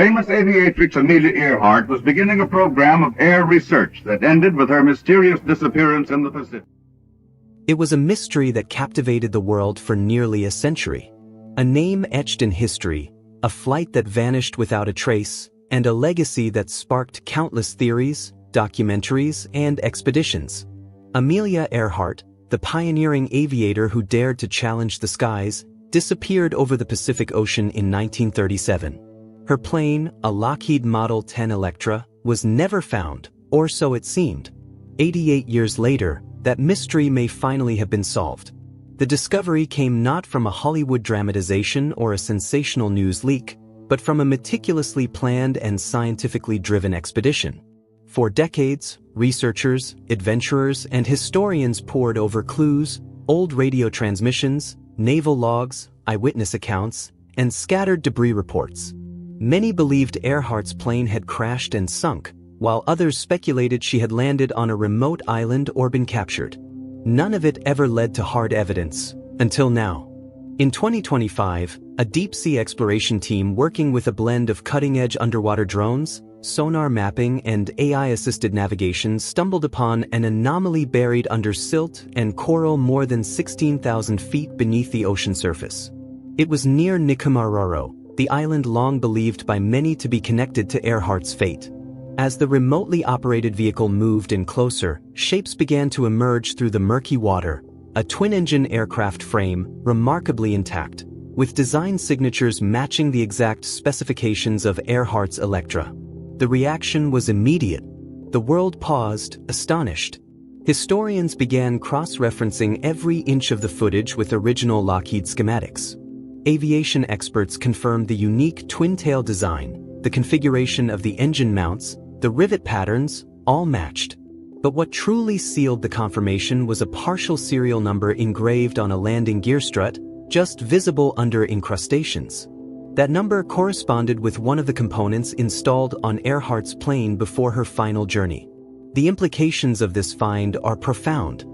Famous aviatrix Amelia Earhart was beginning a program of air research that ended with her mysterious disappearance in the Pacific. It was a mystery that captivated the world for nearly a century. A name etched in history, a flight that vanished without a trace, and a legacy that sparked countless theories, documentaries, and expeditions. Amelia Earhart, the pioneering aviator who dared to challenge the skies, disappeared over the Pacific Ocean in 1937. Her plane, a Lockheed Model 10 Electra, was never found, or so it seemed. 88 years later, that mystery may finally have been solved. The discovery came not from a Hollywood dramatization or a sensational news leak, but from a meticulously planned and scientifically driven expedition. For decades, researchers, adventurers, and historians pored over clues, old radio transmissions, naval logs, eyewitness accounts, and scattered debris reports. Many believed Earhart's plane had crashed and sunk, while others speculated she had landed on a remote island or been captured. None of it ever led to hard evidence, until now. In 2025, a deep-sea exploration team working with a blend of cutting-edge underwater drones, sonar mapping, and AI-assisted navigation stumbled upon an anomaly buried under silt and coral more than 16,000 feet beneath the ocean surface. It was near Nikumaroro, the island long believed by many to be connected to Earhart's fate. As the remotely operated vehicle moved in closer, shapes began to emerge through the murky water, a twin-engine aircraft frame, remarkably intact, with design signatures matching the exact specifications of Earhart's Electra. The reaction was immediate. The world paused, astonished. Historians began cross-referencing every inch of the footage with original Lockheed schematics. Aviation experts confirmed the unique twin-tail design, the configuration of the engine mounts, the rivet patterns, all matched. But what truly sealed the confirmation was a partial serial number engraved on a landing gear strut, just visible under incrustations. That number corresponded with one of the components installed on Earhart's plane before her final journey. The implications of this find are profound.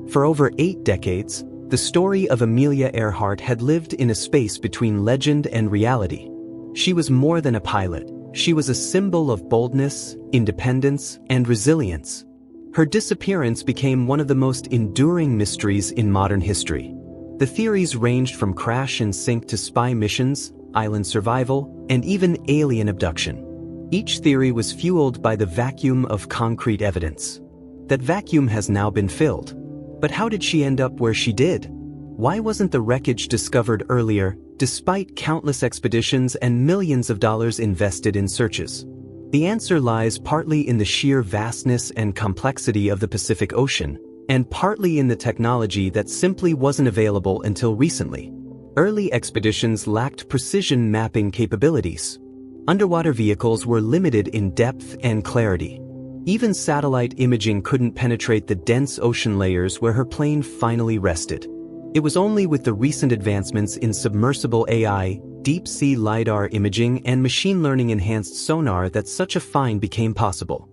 For over 8 decades, the story of Amelia Earhart had lived in a space between legend and reality. She was more than a pilot. She was a symbol of boldness, independence, and resilience. Her disappearance became one of the most enduring mysteries in modern history. The theories ranged from crash and sink to spy missions, island survival, and even alien abduction. Each theory was fueled by the vacuum of concrete evidence. That vacuum has now been filled. But how did she end up where she did? Why wasn't the wreckage discovered earlier, despite countless expeditions and millions of dollars invested in searches? The answer lies partly in the sheer vastness and complexity of the Pacific Ocean, and partly in the technology that simply wasn't available until recently. Early expeditions lacked precision mapping capabilities. Underwater vehicles were limited in depth and clarity. Even satellite imaging couldn't penetrate the dense ocean layers where her plane finally rested. It was only with the recent advancements in submersible AI, deep-sea LiDAR imaging, and machine learning-enhanced sonar that such a find became possible.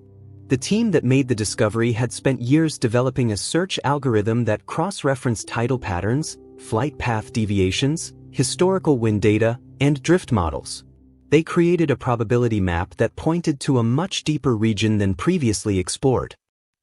The team that made the discovery had spent years developing a search algorithm that cross-referenced tidal patterns, flight path deviations, historical wind data, and drift models. They created a probability map that pointed to a much deeper region than previously explored.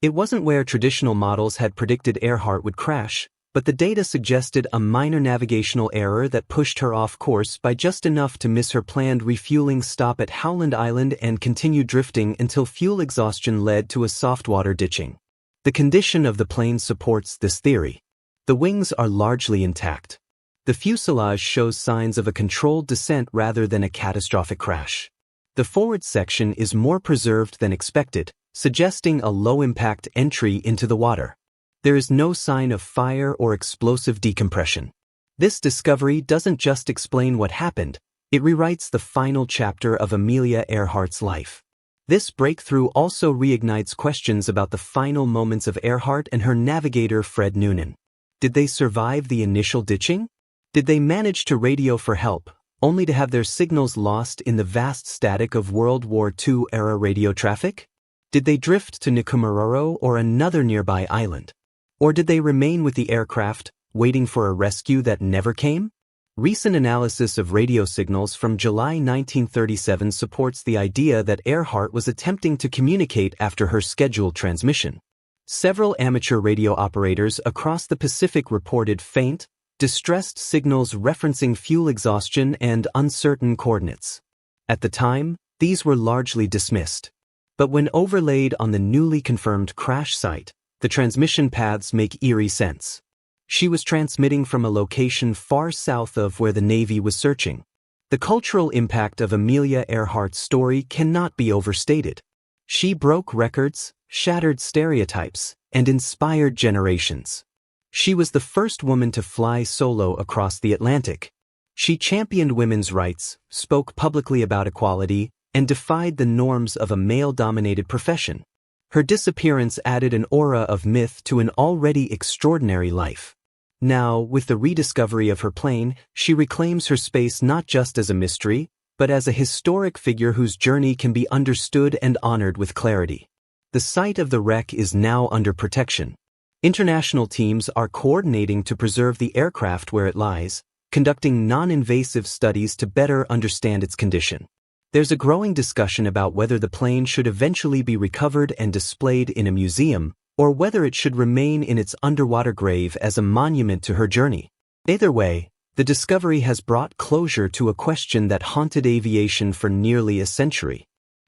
It wasn't where traditional models had predicted Earhart would crash, but the data suggested a minor navigational error that pushed her off course by just enough to miss her planned refueling stop at Howland Island and continue drifting until fuel exhaustion led to a soft-water ditching. The condition of the plane supports this theory. The wings are largely intact. The fuselage shows signs of a controlled descent rather than a catastrophic crash. The forward section is more preserved than expected, suggesting a low-impact entry into the water. There is no sign of fire or explosive decompression. This discovery doesn't just explain what happened, it rewrites the final chapter of Amelia Earhart's life. This breakthrough also reignites questions about the final moments of Earhart and her navigator Fred Noonan. Did they survive the initial ditching? Did they manage to radio for help, only to have their signals lost in the vast static of World War II-era radio traffic? Did they drift to Nikumaroro or another nearby island? Or did they remain with the aircraft, waiting for a rescue that never came? Recent analysis of radio signals from July 1937 supports the idea that Earhart was attempting to communicate after her scheduled transmission. Several amateur radio operators across the Pacific reported faint, distressed signals referencing fuel exhaustion and uncertain coordinates. At the time, these were largely dismissed. But when overlaid on the newly confirmed crash site, the transmission paths make eerie sense. She was transmitting from a location far south of where the Navy was searching. The cultural impact of Amelia Earhart's story cannot be overstated. She broke records, shattered stereotypes, and inspired generations. She was the first woman to fly solo across the Atlantic. She championed women's rights, spoke publicly about equality, and defied the norms of a male-dominated profession. Her disappearance added an aura of myth to an already extraordinary life. Now, with the rediscovery of her plane, she reclaims her space not just as a mystery, but as a historic figure whose journey can be understood and honored with clarity. The site of the wreck is now under protection. International teams are coordinating to preserve the aircraft where it lies, conducting non-invasive studies to better understand its condition. There's a growing discussion about whether the plane should eventually be recovered and displayed in a museum, or whether it should remain in its underwater grave as a monument to her journey. Either way, the discovery has brought closure to a question that haunted aviation for nearly a century.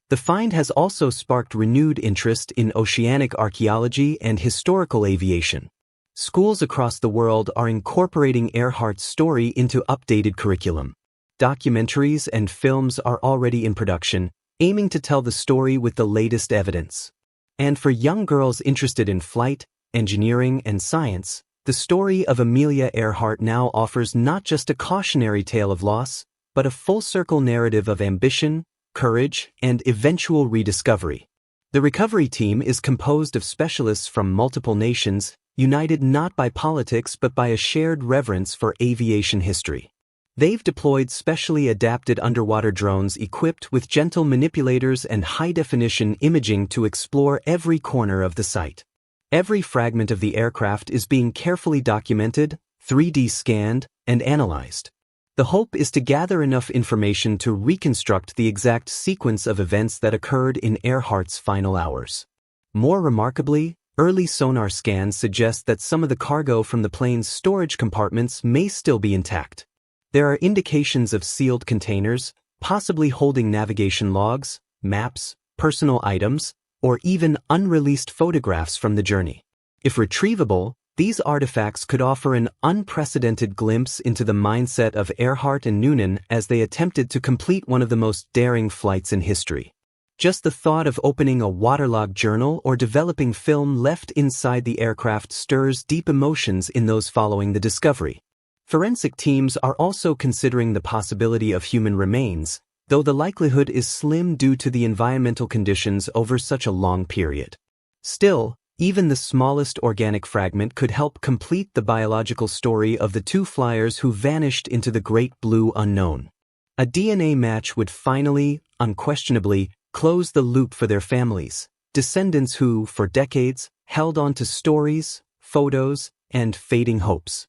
The find has also sparked renewed interest in oceanic archaeology and historical aviation. Schools across the world are incorporating Earhart's story into updated curriculum. Documentaries and films are already in production, aiming to tell the story with the latest evidence. And for young girls interested in flight, engineering, and science, the story of Amelia Earhart now offers not just a cautionary tale of loss, but a full-circle narrative of ambition, courage, and eventual rediscovery. The recovery team is composed of specialists from multiple nations, united not by politics but by a shared reverence for aviation history. They've deployed specially adapted underwater drones equipped with gentle manipulators and high-definition imaging to explore every corner of the site. Every fragment of the aircraft is being carefully documented, 3D scanned, and analyzed. The hope is to gather enough information to reconstruct the exact sequence of events that occurred in Earhart's final hours. More remarkably, early sonar scans suggest that some of the cargo from the plane's storage compartments may still be intact. There are indications of sealed containers, possibly holding navigation logs, maps, personal items, or even unreleased photographs from the journey. If retrievable, these artifacts could offer an unprecedented glimpse into the mindset of Earhart and Noonan as they attempted to complete one of the most daring flights in history. Just the thought of opening a waterlogged journal or developing film left inside the aircraft stirs deep emotions in those following the discovery. Forensic teams are also considering the possibility of human remains, though the likelihood is slim due to the environmental conditions over such a long period. Still, even the smallest organic fragment could help complete the biological story of the two flyers who vanished into the great blue unknown. A DNA match would finally, unquestionably, close the loop for their families, descendants who, for decades, held on to stories, photos, and fading hopes.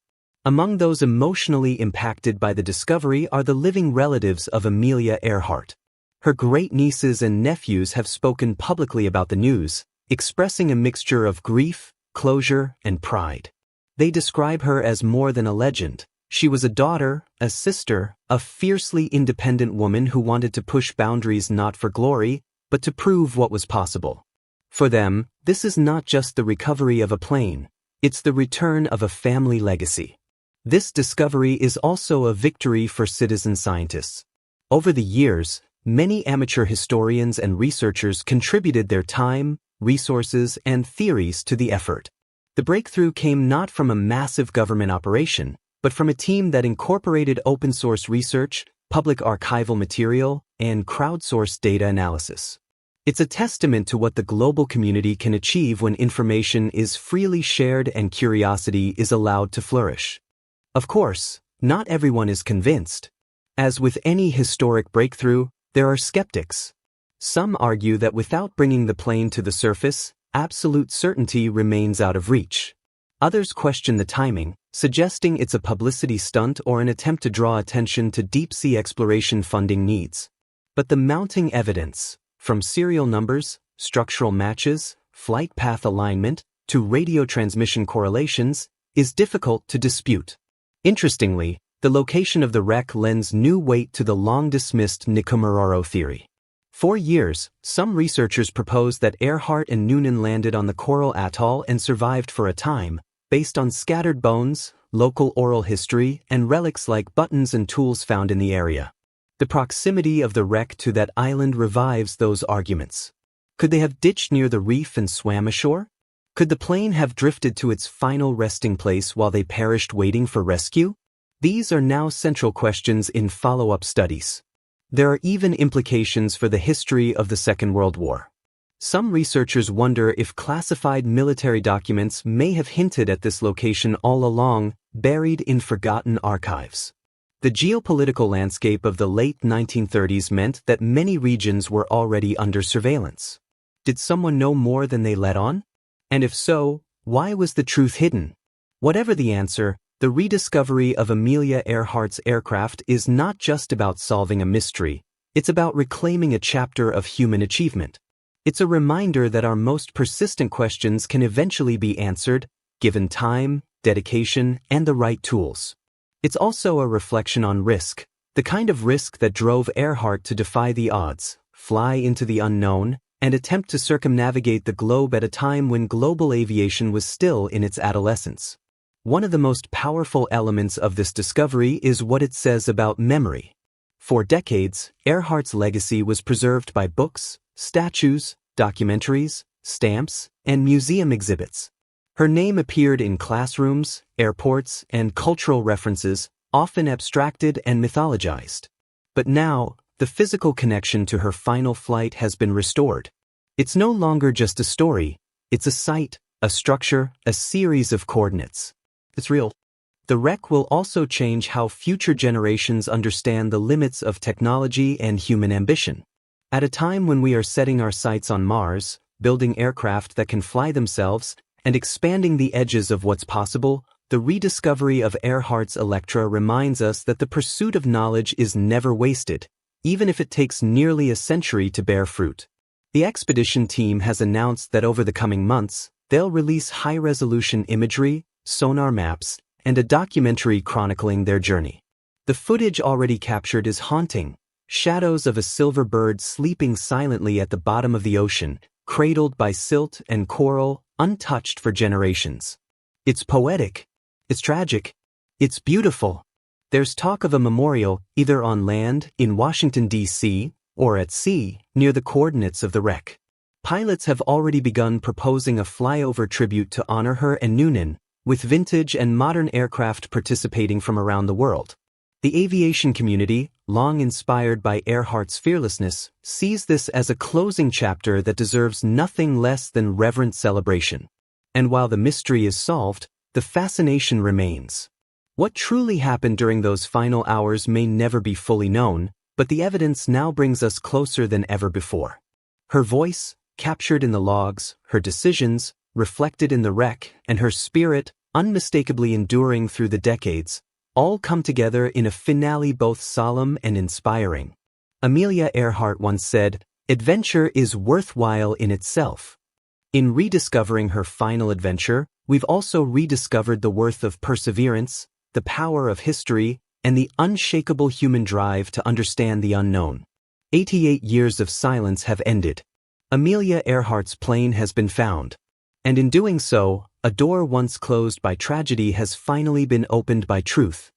Among those emotionally impacted by the discovery are the living relatives of Amelia Earhart. Her great-nieces and nephews have spoken publicly about the news, expressing a mixture of grief, closure, and pride. They describe her as more than a legend. She was a daughter, a sister, a fiercely independent woman who wanted to push boundaries not for glory, but to prove what was possible. For them, this is not just the recovery of a plane, it's the return of a family legacy. This discovery is also a victory for citizen scientists. Over the years, many amateur historians and researchers contributed their time, resources, and theories to the effort. The breakthrough came not from a massive government operation, but from a team that incorporated open-source research, public archival material, and crowdsourced data analysis. It's a testament to what the global community can achieve when information is freely shared and curiosity is allowed to flourish. Of course, not everyone is convinced. As with any historic breakthrough, there are skeptics. Some argue that without bringing the plane to the surface, absolute certainty remains out of reach. Others question the timing, suggesting it's a publicity stunt or an attempt to draw attention to deep-sea exploration funding needs. But the mounting evidence, from serial numbers, structural matches, flight path alignment, to radio transmission correlations, is difficult to dispute. Interestingly, the location of the wreck lends new weight to the long-dismissed Nikomaroro theory. For years, some researchers proposed that Earhart and Noonan landed on the coral atoll and survived for a time, based on scattered bones, local oral history, and relics like buttons and tools found in the area. The proximity of the wreck to that island revives those arguments. Could they have ditched near the reef and swam ashore? Could the plane have drifted to its final resting place while they perished waiting for rescue? These are now central questions in follow-up studies. There are even implications for the history of the Second World War. Some researchers wonder if classified military documents may have hinted at this location all along, buried in forgotten archives. The geopolitical landscape of the late 1930s meant that many regions were already under surveillance. Did someone know more than they let on? And if so, why was the truth hidden? Whatever the answer, the rediscovery of Amelia Earhart's aircraft is not just about solving a mystery, it's about reclaiming a chapter of human achievement. It's a reminder that our most persistent questions can eventually be answered, given time, dedication, and the right tools. It's also a reflection on risk, the kind of risk that drove Earhart to defy the odds, fly into the unknown, and attempt to circumnavigate the globe at a time when global aviation was still in its adolescence. One of the most powerful elements of this discovery is what it says about memory. For decades, Earhart's legacy was preserved by books, statues, documentaries, stamps, and museum exhibits. Her name appeared in classrooms, airports, and cultural references, often abstracted and mythologized. But now, the physical connection to her final flight has been restored. It's no longer just a story, it's a site, a structure, a series of coordinates. It's real. The wreck will also change how future generations understand the limits of technology and human ambition. At a time when we are setting our sights on Mars, building aircraft that can fly themselves, and expanding the edges of what's possible, the rediscovery of Earhart's Electra reminds us that the pursuit of knowledge is never wasted, even if it takes nearly a century to bear fruit. The expedition team has announced that over the coming months, they'll release high-resolution imagery, sonar maps, and a documentary chronicling their journey. The footage already captured is haunting. Shadows of a silver bird sleeping silently at the bottom of the ocean, cradled by silt and coral, untouched for generations. It's poetic. It's tragic. It's beautiful. There's talk of a memorial, either on land, in Washington, D.C., or at sea, near the coordinates of the wreck. Pilots have already begun proposing a flyover tribute to honor her and Noonan, with vintage and modern aircraft participating from around the world. The aviation community, long inspired by Earhart's fearlessness, sees this as a closing chapter that deserves nothing less than reverent celebration. And while the mystery is solved, the fascination remains. What truly happened during those final hours may never be fully known, but the evidence now brings us closer than ever before. Her voice, captured in the logs, her decisions, reflected in the wreck, and her spirit, unmistakably enduring through the decades, all come together in a finale both solemn and inspiring. Amelia Earhart once said, "Adventure is worthwhile in itself." In rediscovering her final adventure, we've also rediscovered the worth of perseverance, the power of history, and the unshakable human drive to understand the unknown. 88 years of silence have ended. Amelia Earhart's plane has been found. And in doing so, a door once closed by tragedy has finally been opened by truth.